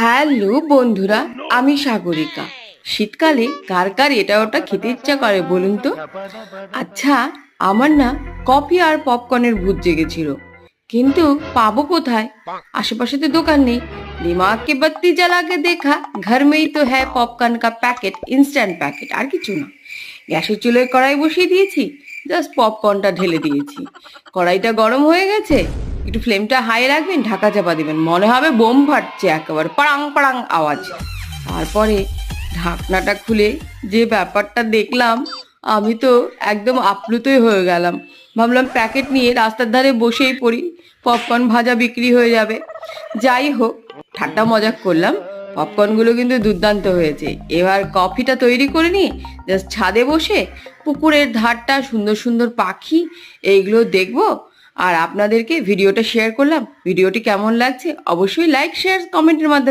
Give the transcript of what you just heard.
Hello বন্ধুরা, আমি সাগরিকা। শীতকালে কার কার এটা ওটা খেতে ইচ্ছা করে বলুন তো? আচ্ছা, আমার না কফি আর পপকর্নের ভূত জেগেছিল, কিন্তু পাবো কোথায়? আশেপাশে তো দোকান নেই। দিমাগ কে বাত্তি জ্বালা কে দেখা, ঘর মেই তো হ্যায় পপকর্ন কা প্যাকেট, ইনস্ট্যান্ট প্যাকেট, আর কিছু না। গ্যাসের চুলোয় কড়াই বসিয়ে দিয়েছি, জাস্ট পপকর্নটা ঢেলে দিয়েছি। কড়াইটা গরম হয়ে গেছে, একটু ফ্লেমটা হাই রাখবেন, ঢাকা চাপা দিবেন, মনে হবে বোম ফাটছে, একেবারে পাড়াং পাড়াং আওয়াজ। তারপরে ঢাকনাটা খুলে যে ব্যাপারটা দেখলাম, আমি তো একদম আপ্লুতই হয়ে গেলাম। ভাবলাম প্যাকেট নিয়ে রাস্তার ধারে বসেই পড়ি, পপকর্ন ভাজা বিক্রি হয়ে যাবে। যাই হোক, ঠাট্টা মজা করলাম। পপকর্নগুলো কিন্তু দুর্দান্ত হয়েছে। এবার কফিটা তৈরি করে নিয়ে জাস্ট ছাদে বসে পুকুরের ধারটা, সুন্দর সুন্দর পাখি, এইগুলো দেখবো। আর আপনাদেরকে ভিডিওটা শেয়ার করলাম। ভিডিওটি কেমন লাগছে অবশ্যই লাইক, শেয়ার, কমেন্টের মাধ্যমে